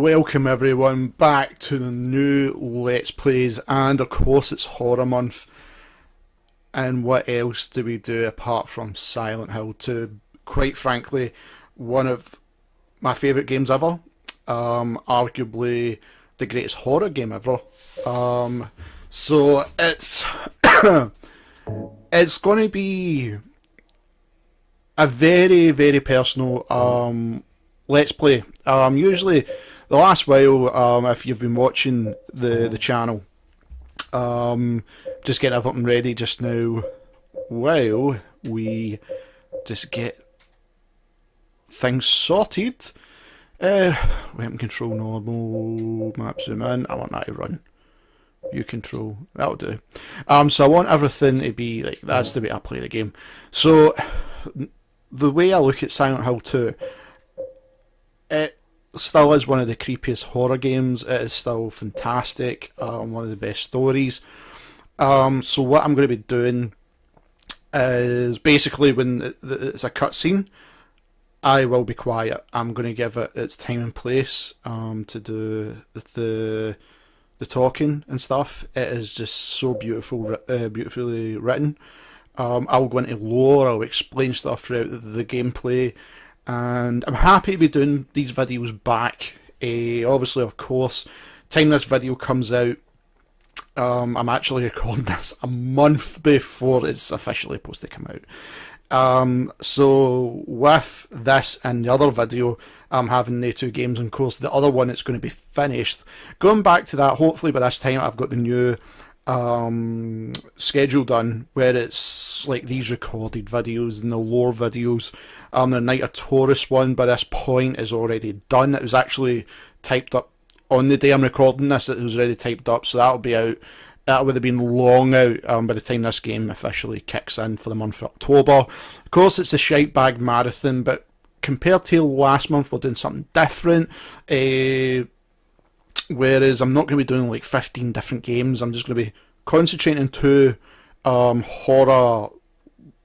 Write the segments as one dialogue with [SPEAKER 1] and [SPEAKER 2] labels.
[SPEAKER 1] welcome everyone back to the new Let's Plays, and of course it's Horror Month. And what else do we do apart from Silent Hill 2? Quite frankly, one of my favourite games ever. Arguably the greatest horror game ever. So it's it's going to be a very, very personal Let's Play. Usually the last while, if you've been watching the channel, just getting everything ready just now while we just get things sorted. Weapon control normal, map zoom in, I want that to run. View control, that'll do. So I want everything to be like, that's the way I play the game. So the way I look at Silent Hill 2, it still is one of the creepiest horror games. It is still fantastic, one of the best stories. So what I'm going to be doing is basically when it's a cutscene, I will be quiet. I'm going to give it its time and place to do the talking and stuff. It is just so beautifully written. I'll go into lore, I'll explain stuff throughout the gameplay, and I'm happy to be doing these videos back. Obviously, of course, time this video comes out, I'm actually recording this a month before it's officially supposed to come out. So with this and the other video, I'm having the two games, and of course the other one it's going to be finished. Going back to that, hopefully by this time I've got the new schedule done, where it's like these recorded videos and the lore videos. The Night of TUES one by this point is already done. It was actually typed up on the day I'm recording this. It was already typed up, so that'll be out. That would have been long out by the time this game officially kicks in for the month of October. Of course, it's a shite bag marathon, but compared to last month, we're doing something different. Whereas I'm not going to be doing like 15 different games. I'm just going to be concentrating on two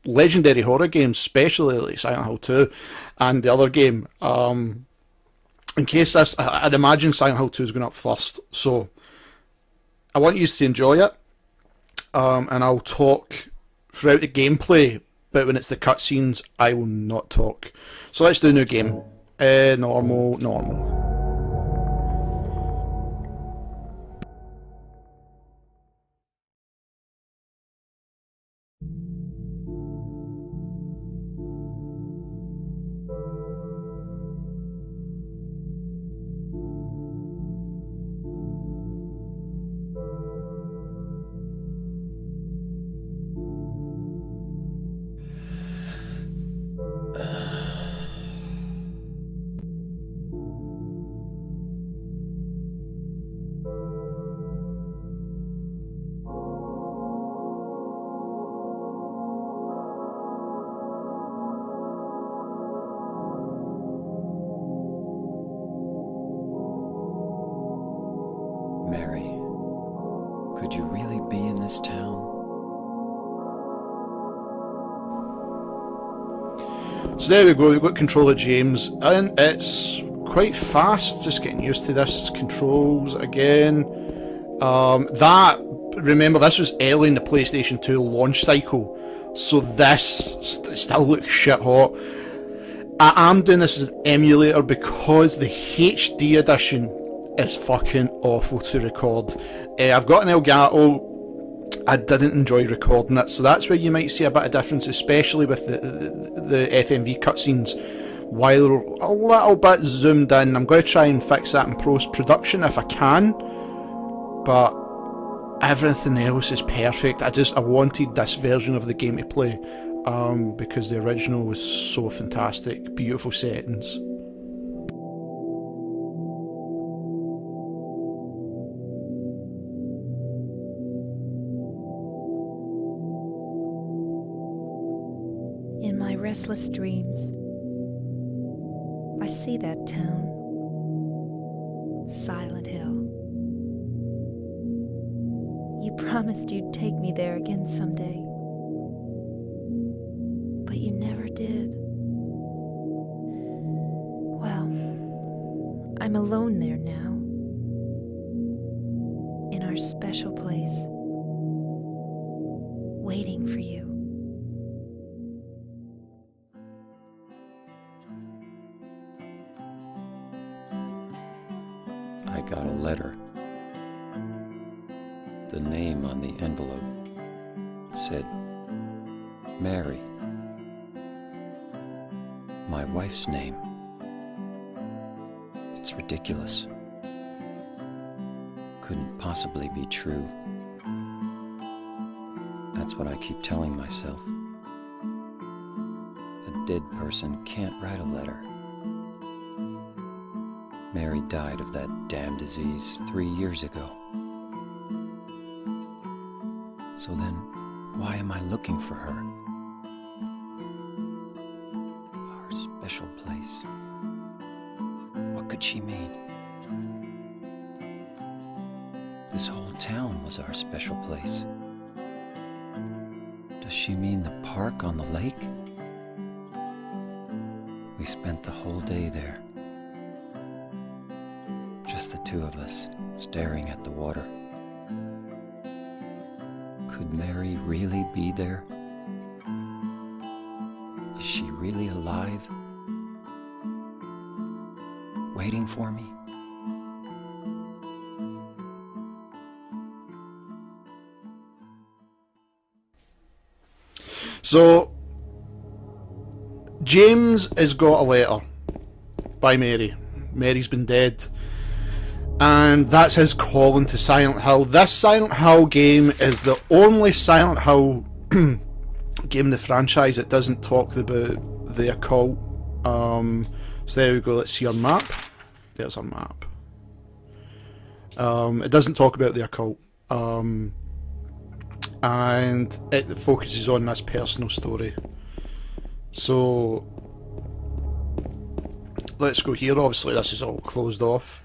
[SPEAKER 1] legendary horror games, especially like Silent Hill 2 and the other game. In case this, I'd imagine Silent Hill 2 is going up first. So I want you to enjoy it, and I'll talk throughout the gameplay, but when it's the cutscenes, I will not talk. So let's do a new game. Normal.
[SPEAKER 2] Mary, could you really be in this town?
[SPEAKER 1] So there we go, we've got controller James, and it's quite fast, just getting used to this controls again. Remember, this was early in the PlayStation 2 launch cycle, so this still looks shit hot. I am doing this as an emulator because the HD edition is fucking awful to record. I've got an Elgato. I didn't enjoy recording it, so that's where you might see a bit of difference, especially with the FMV cutscenes. While a little bit zoomed in, I'm going to try and fix that in post-production if I can, but everything else is perfect. I wanted this version of the game to play, because the original was so fantastic. Beautiful settings.
[SPEAKER 3] In my restless dreams, I see that town, Silent Hill. You promised you'd take me there again someday, but you never did. Well, I'm alone there now. In our special place. Waiting for you.
[SPEAKER 2] I got a letter. The name on the envelope said Mary. My wife's name. It's ridiculous. Couldn't possibly be true. That's what I keep telling myself. A dead person can't write a letter. Mary died of that damn disease 3 years ago. So then, why am I looking for her? Our special place. What could she mean? This whole town was our special place. Does she mean the park on the lake? We spent the whole day there. Just the two of us, staring at the water. Could Mary really be there? Is she really alive? Waiting for me?
[SPEAKER 1] So, James has got a letter by Mary. Mary's been dead. And that's his calling to Silent Hill. This Silent Hill game is the only Silent Hill game in the franchise that doesn't talk about the occult. So there we go, let's see our map. There's our map. It doesn't talk about the occult. And it focuses on this personal story. So let's go here. Obviously this is all closed off,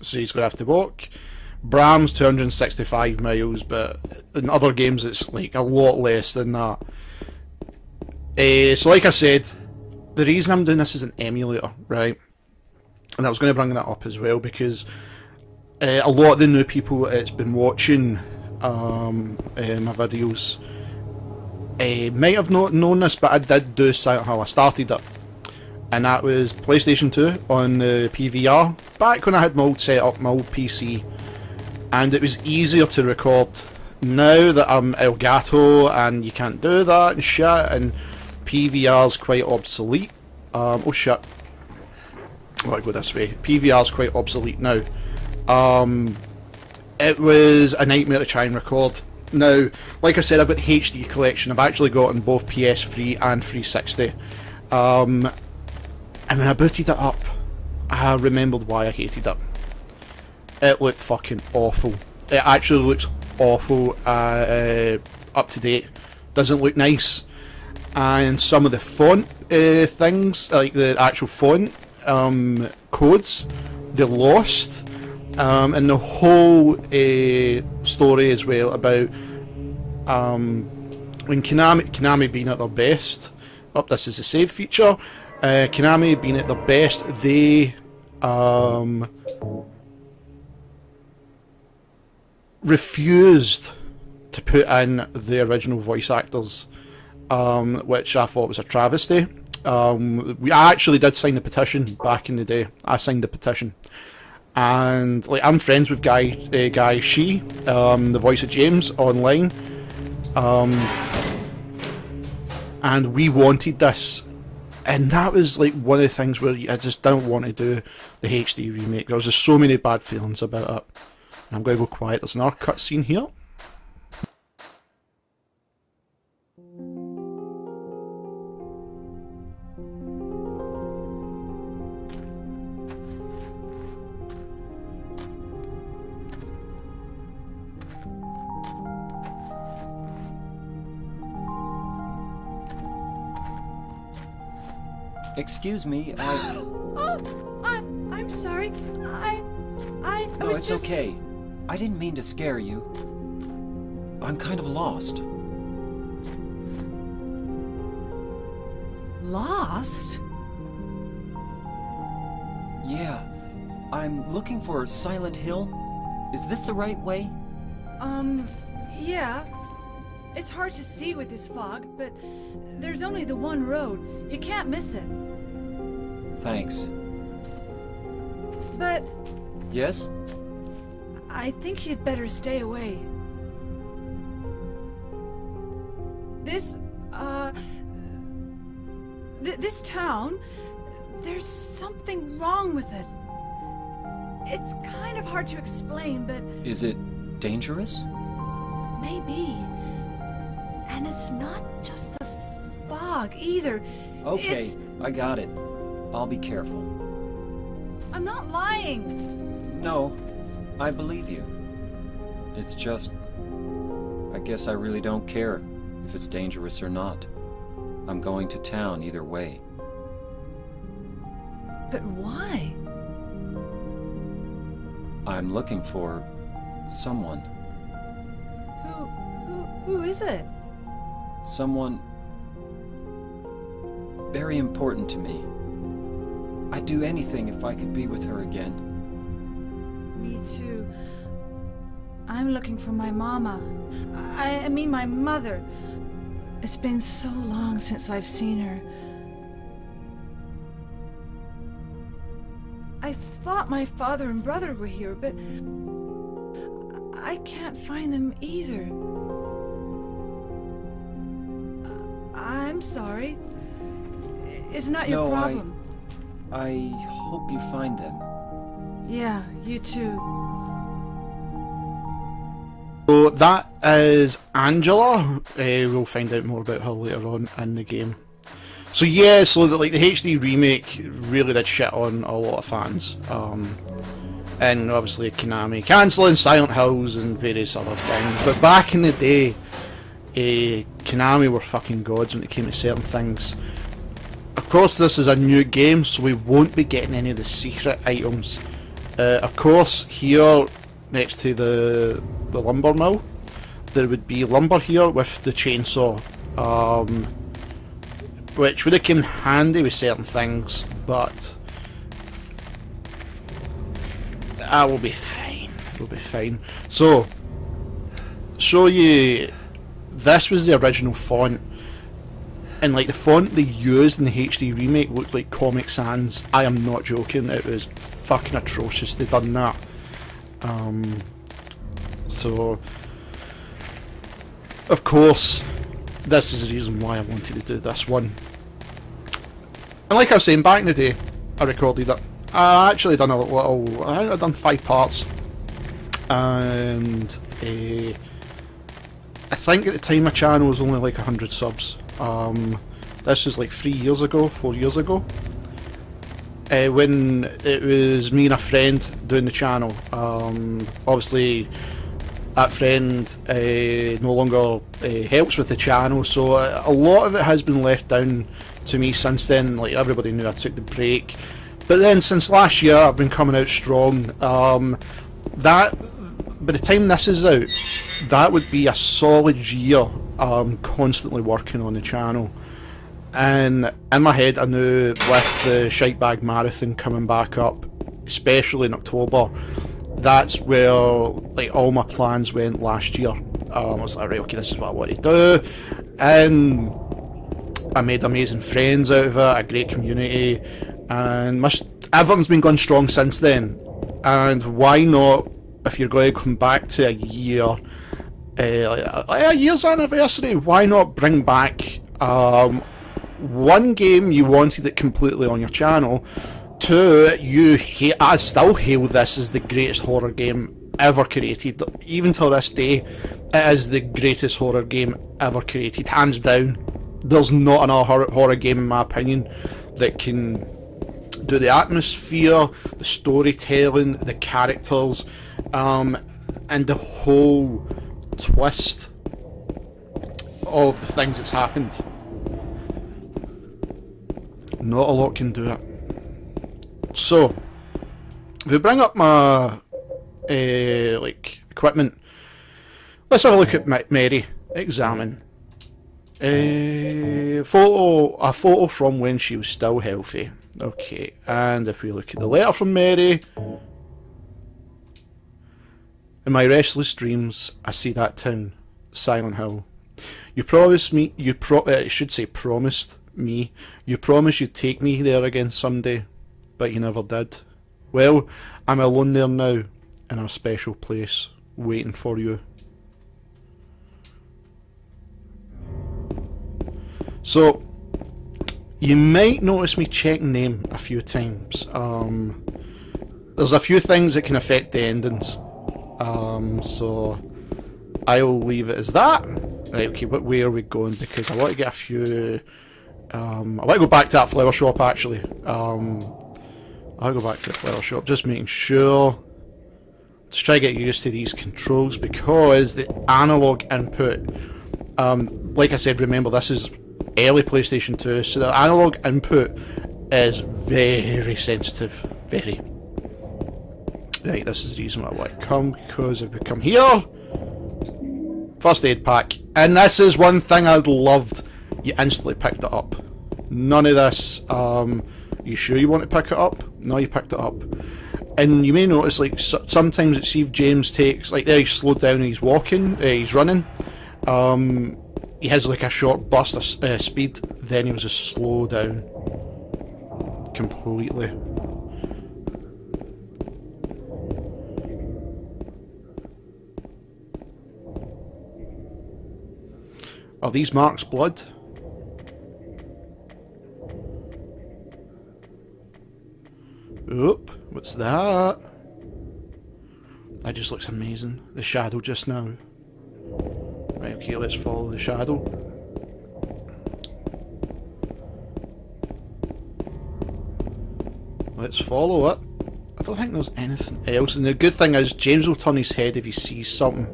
[SPEAKER 1] so he's going to have to walk. Bram's 265 miles, but in other games it's like a lot less than that. So like I said, the reason I'm doing this is an emulator, right? And I was going to bring that up as well because a lot of the new people that's been watching my videos might have not known this, but I did do Silent Hill. I started it, and that was PlayStation 2 on the PVR, back when I had my old setup, my old PC, and it was easier to record. Now that I'm Elgato and you can't do that and shit, and PVR's quite obsolete. Oh shit. I want to go this way. PVR's quite obsolete now. It was a nightmare to try and record. Now, like I said, I've got the HD collection. I've actually gotten both PS3 and 360. And when I booted it up, I remembered why I hated it. It looked fucking awful. It actually looks awful, up to date. Doesn't look nice. And some of the font things, like the actual font codes, they're lost. And the whole story as well about when Konami being at their best. This is a save feature. Konami being at their best, they refused to put in the original voice actors, which I thought was a travesty. I actually did sign the petition back in the day. I signed the petition. And like I'm friends with Guy She, the voice of James, online, and we wanted this, and that was like one of the things where I just don't want to do the HD remake. There was just so many bad feelings about it. And I'm going to go quiet. There's another cutscene here.
[SPEAKER 2] Excuse me,
[SPEAKER 4] I'm sorry. I
[SPEAKER 2] No,
[SPEAKER 4] was
[SPEAKER 2] it's
[SPEAKER 4] just...
[SPEAKER 2] okay. I didn't mean to scare you. I'm kind of lost.
[SPEAKER 4] Lost?
[SPEAKER 2] Yeah. I'm looking for Silent Hill. Is this the right way?
[SPEAKER 4] Yeah. It's hard to see with this fog, but there's only the one road. You can't miss it.
[SPEAKER 2] Thanks.
[SPEAKER 4] But
[SPEAKER 2] Yes?
[SPEAKER 4] I think you'd better stay away. This town, there's something wrong with it. It's kind of hard to explain, but
[SPEAKER 2] Is it dangerous?
[SPEAKER 4] maybe. And it's not just the fog either.
[SPEAKER 2] Okay,
[SPEAKER 4] It's...
[SPEAKER 2] I got it. I'll be careful.
[SPEAKER 4] I'm not lying.
[SPEAKER 2] No, I believe you. It's just... I guess I really don't care if it's dangerous or not. I'm going to town either way.
[SPEAKER 4] But why?
[SPEAKER 2] I'm looking for... someone.
[SPEAKER 4] Who is it?
[SPEAKER 2] Someone... very important to me. I'd do anything if I could be with her again.
[SPEAKER 4] Me too. I'm looking for my mama. I mean my mother. It's been so long since I've seen her. I thought my father and brother were here, but I can't find them either. I'm sorry. It's not your problem.
[SPEAKER 2] I hope you find them.
[SPEAKER 4] Yeah, you too.
[SPEAKER 1] So that is Angela. We'll find out more about her later on in the game. So yeah, so the HD remake really did shit on a lot of fans. And obviously Konami cancelling Silent Hills and various other things. But back in the day, Konami were fucking gods when it came to certain things. Of course this is a new game, so we won't be getting any of the secret items. Of course here, next to the lumber mill, there would be lumber here with the chainsaw, which would have come handy with certain things, but that will be fine. We'll be fine. So, show you, this was the original font, and like the font they used in the HD remake looked like Comic Sans. I am not joking, it was fucking atrocious. They done that. So, of course, this is the reason why I wanted to do this one. And like I was saying, back in the day, I recorded it. I actually done a little, I think I've done 5 parts. And I think at the time my channel was only like 100 subs. This was like 3 years ago, 4 years ago. When it was me and a friend doing the channel. Obviously that friend no longer helps with the channel, so a lot of it has been left down to me since then. Like, everybody knew I took the break, but then since last year I've been coming out strong. That, by the time this is out, that would be a solid year constantly working on the channel. And in my head I knew with the Shitebag Marathon coming back up, especially in October, that's where like all my plans went last year. I was like, right, okay, this is what I want to do, and I made amazing friends out of it, a great community, and everything's been going strong since then. And why not, if you're going to come back to a year, a year's anniversary, why not bring back one game you wanted it completely on your channel, 2, I still hail this as the greatest horror game ever created. Even till this day, it is the greatest horror game ever created, hands down. There's not another horror game, in my opinion, that can do the atmosphere, the storytelling, the characters, and the whole twist of the things that's happened. Not a lot can do it. So, if we bring up my like equipment, let's have a look at Mary. Examine. A photo from when she was still healthy. Okay, and if we look at the letter from Mary, in my restless dreams, I see that town, Silent Hill. You promised me, I should say promised me, you promised you'd take me there again someday, but you never did. Well, I'm alone there now, in a special place, waiting for you. So, you might notice me checking name a few times. There's a few things that can affect the endings. So I'll leave it as that. Right, okay, but where are we going? Because I want to get a few... I want to go back to that flower shop, actually. I'll go back to the flower shop, just making sure. Just try to get used to these controls, because the analog input... like I said, remember, this is early PlayStation 2, so the analog input is very sensitive. Very. Right, this is the reason why I want to come, because if we come here, first aid pack, and this is one thing I loved, you instantly picked it up. None of this, you sure you want to pick it up? No, you picked it up. And you may notice, like, sometimes it's, see if James takes, like there he's slowed down and he's walking, he's running, he has like a short burst of speed, then he was just slow down completely. Are these marks blood? Oop, what's that? That just looks amazing. The shadow just now. Right, okay, let's follow the shadow. Let's follow it. I don't think there's anything else. And the good thing is, James will turn his head if he sees something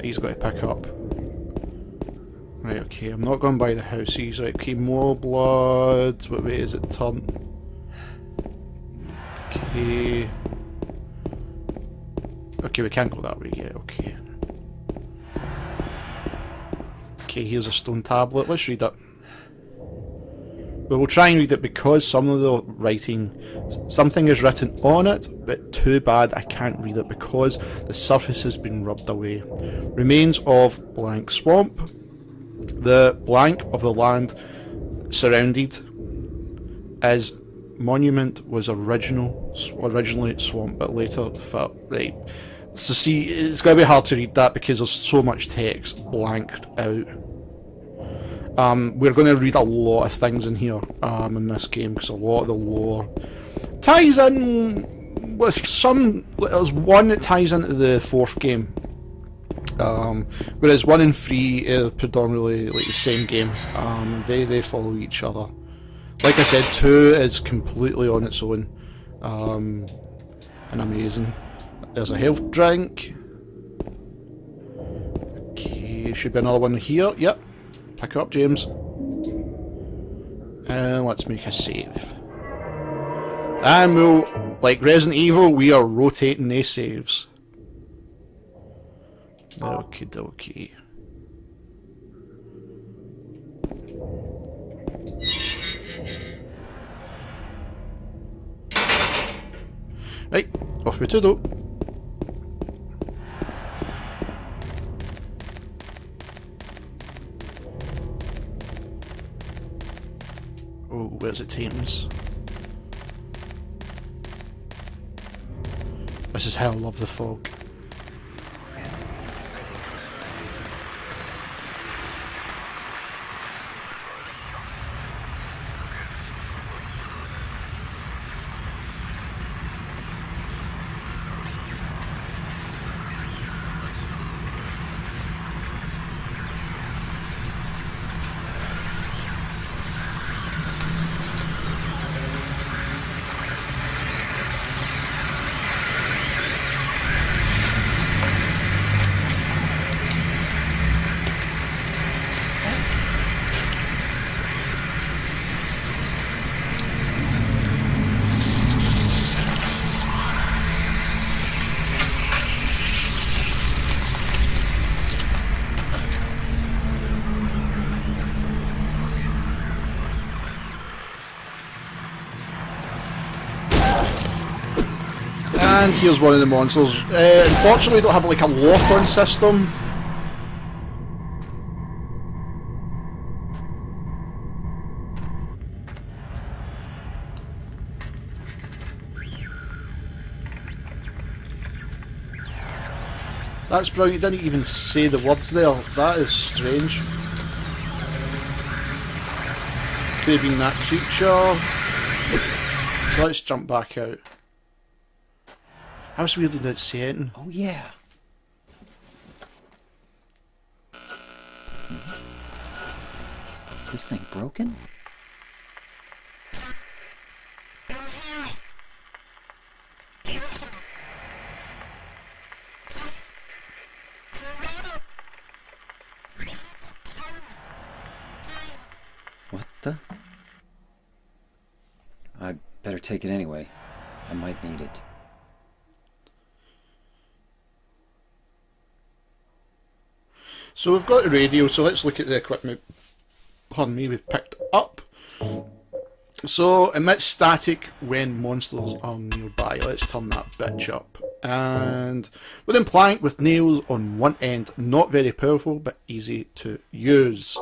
[SPEAKER 1] he's got to pick up. Right, okay, I'm not going by the houses. Right, okay, more blood. What way is it turned? Okay. Okay, we can't go that way yet, okay. Okay, here's a stone tablet. Let's read it. Well, we'll try and read it because some of the writing, something is written on it, but too bad I can't read it because the surface has been rubbed away. Remains of blank swamp. The blank of the land surrounded as monument was originally swamp, but later felt right. So see, it's going to be hard to read that because there's so much text blanked out. We're going to read a lot of things in here in this game because a lot of the lore ties in with some. There's one that ties into the fourth game, whereas 1 and 3 are predominantly like the same game. They follow each other. Like I said, 2 is completely on its own, and amazing. There's a health drink. Okay, should be another one here. Yep. Pick up, James. And let's make a save. And we'll, like Resident Evil, we are rotating these saves. Okie dokie. Right, off we to do. Oh, where's it, Thames? This is how I love the fog. And here's one of the monsters. Unfortunately, we don't have like a lock-on system. That's brilliant. Didn't even say the words there. That is strange. Could have been that creature. So let's jump back out. How weird did it say it?
[SPEAKER 2] Oh yeah. This thing broken? What the? I better take it anyway. I might need it.
[SPEAKER 1] So we've got the radio, so let's look at the equipment, pardon me, we've picked up. So, emits static when monsters are nearby. Let's turn that bitch up. And wooden plank with nails on one end, not very powerful, but easy to use.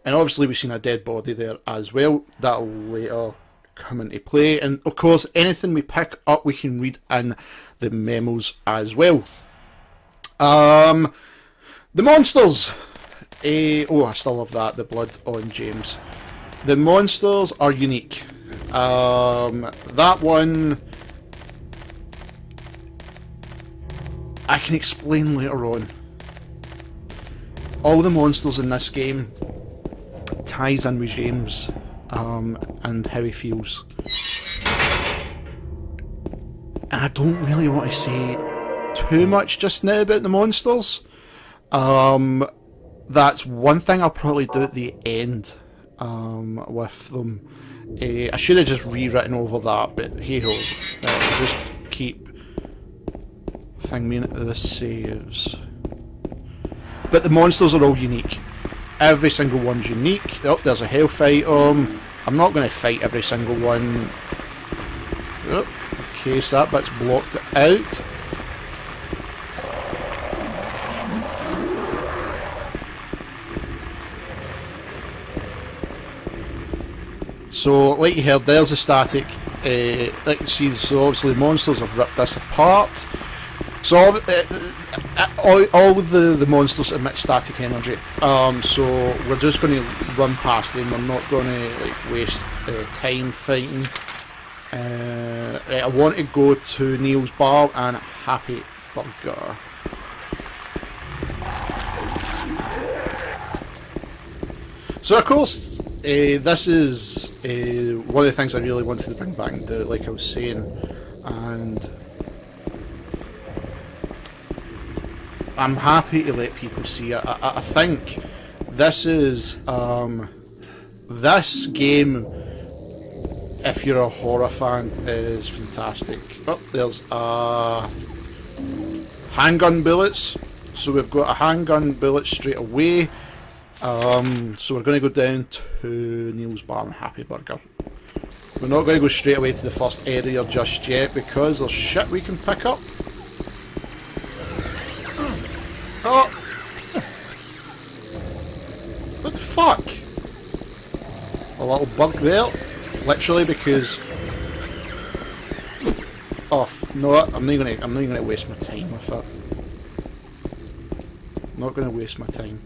[SPEAKER 1] And obviously we've seen a dead body there as well. That'll later come into play. And of course, anything we pick up, we can read in the memos as well. The monsters. Oh, I still love that. The blood on James. The monsters are unique. That one I can explain later on. All the monsters in this game ties in with James and how he feels. And I don't really want to say too much just now about the monsters. That's one thing I'll probably do at the end with them. I should have just rewritten over that, but hey ho. Just keep me into the saves. But the monsters are all unique. Every single one's unique. Oh, there's a health item. I'm not going to fight every single one. Oh, okay, so that bit's blocked out. So, like you heard, there's a static. Like you see, so obviously the monsters have ripped this apart. So all the monsters emit static energy. So we're just going to run past them. We're not going to like waste time fighting. Right, I want to go to Neil's Bar and Happy Burger. So of course. This is one of the things I really wanted to bring back and do, like I was saying, and I'm happy to let people see it. I think this is this game, if you're a horror fan, is fantastic. Oh, there's handgun bullets, so we've got a handgun bullet straight away. So we're going to go down to Neil's Bar and Happy Burger. We're not going to go straight away to the first area just yet because there's shit we can pick up. Oh! What the fuck? A little bug there, literally, because. Oh no! I'm not going to waste my time with it. I'm not going to waste my time.